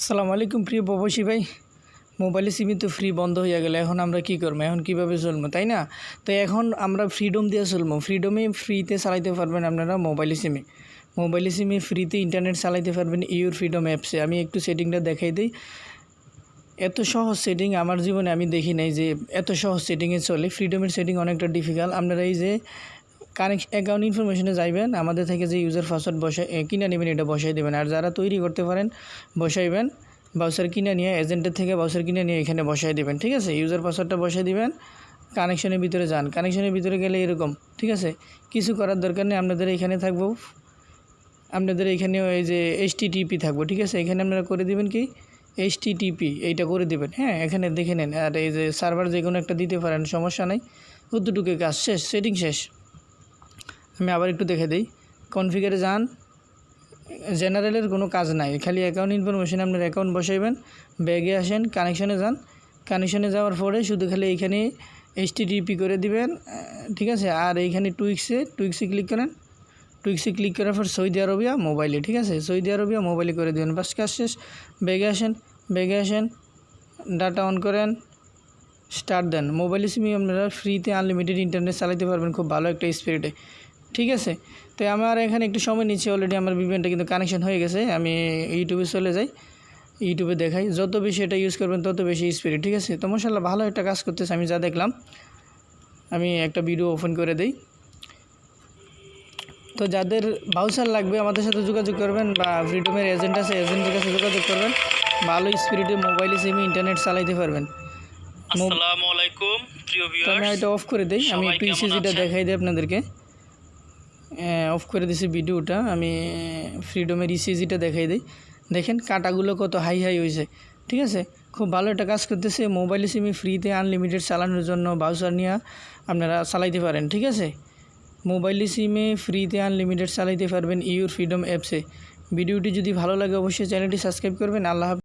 আসসালামু আলাইকুম প্রিয় প্রবাসী ভাই। মোবাইলে সিমই তো ফ্রি বন্ধ হয়ে গেল, এখন আমরা কি করবো? এখন কিভাবে চলবো, তাই না? তো এখন আমরা ফ্রিডম দিয়ে চলবো। ফ্রিডমে ফ্রিতে চালাইতে পারবেন আপনারা মোবাইলে সিমে ফ্রিতে ইন্টারনেট চালাইতে পারবেন ইউর ফ্রিডম অ্যাপসে। আমি একটু সেটিংটা দেখাই দিই। এত সহজ সেটিং আমার জীবনে আমি দেখি নাই যে এত সহজ সেটিংয়ে চলে। ফ্রিডমের সেটিং অনেকটা ডিফিকাল্ট। আপনারা এই যে অ্যাকাউন্ট ইনফরমেশনে যাইবেন, আমাদের থেকে যে ইউজার পাসওয়ার্ড কিনে নেবেন এটা বসাই দেবেন। আর যারা তৈরি করতে পারেন বসাইবেন, ব্রাউজার কিনে নিয়ে এজেন্টের থেকে ব্রাউজার কিনে নিয়ে এখানে বসাই দেবেন। ঠিক আছে, ইউজার পাসওয়ার্ডটা বসাই দিবেন। কানেকশনের ভিতরে যান, কানেকশনের ভিতরে গেলে এরকম, ঠিক আছে, কিছু করার দরকার নেই। আপনাদের এখানে থাকবো, আপনাদের এখানে ওই যে HTTP থাকবো, ঠিক আছে। এখানে আপনারা করে দিবেন কি HTTP, এইটা করে দিবেন। হ্যাঁ, এখানে দেখে নেন। আর এই যে সার্ভার যে কোনো একটা দিতে পারেন, সমস্যা নেই। কতটুকু কাজ শেষ, সেটিং শেষ। আমি আবার একটু দেখে দিই। কনফিগারে যান, জেনারেলের কোনো কাজ নাই, খালি অ্যাকাউন্ট ইনফরমেশন আপনার অ্যাকাউন্ট বসাইবেন। ব্যাগে আসেন, কানেকশনে যান। কানেকশনে যাওয়ার পরে শুধু খালি এইখানে HTTP করে দিবেন, ঠিক আছে। আর এইখানে টুইক্সে ক্লিক করেন। টুইক্সে ক্লিক করার পর সৌদি আরবিয়া মোবাইলে, ঠিক আছে, সৌদি আরবিয়া মোবাইলে করে দেবেন। বাস কাজ শেষ। ব্যাগে আসেন, ডাটা অন করেন, স্টার্ট দেন। মোবাইলে সিমে আপনারা ফ্রিতে আনলিমিটেড ইন্টারনেট চালাতে পারবেন খুব ভালো একটা স্পিডে, ঠিক আছে। তো আমার এখানে একটু সময় নিচ্ছে, অলরেডি আমার ভিপিএনটা কিন্তু কানেকশন হয়ে গেছে। আমি ইউটিউবে চলে যাই, ইউটিউবে দেখাই। যত বেশি এটা ইউজ করবেন তত বেশি স্পিড, ঠিক আছে। তো মাশাআল্লাহ ভালো একটা কাজ করতেছে আমি যা দেখলাম। আমি একটা ভিডিও ওপেন করে দিই। তো যাদের ব্রাউজার লাগবে আমাদের সাথে যোগাযোগ করবেন, বা ফ্রিডমের এজেন্ট আছে, এজেন্টের কাছে যোগাযোগ করবেন। ভালো স্পিডে মোবাইলে সিমে ইন্টারনেট চালাইতে পারবেন। আসসালামু আলাইকুম প্রিয় ভিউয়ার্স, আমি এটা অফ করে দিই। আমি একটু ইসিজিটা দেখাই দিই আপনাদেরকে। অফ করে দিছি ভিডিওটা। আমি ফ্রিডমের ইসিজিটা দেখাই দিই। দেখেন কাটাগুলো কত হাই হয়েছে, ঠিক আছে। খুব ভালো একটা কাজ করতেছে। মোবাইলে সিমে ফ্রিতে আনলিমিটেড চালানোর জন্য ব্রাউজার নিয়ে আপনারা চালাইতে পারেন, ঠিক আছে। মোবাইলে সিমে ফ্রিতে আনলিমিটেড চালাইতে পারবেন ইউর ফ্রিডম অ্যাপসে। ভিডিওটি যদি ভালো লাগে অবশ্যই চ্যানেলটি সাবস্ক্রাইব করবেন। আল্লাহ হাফেজ।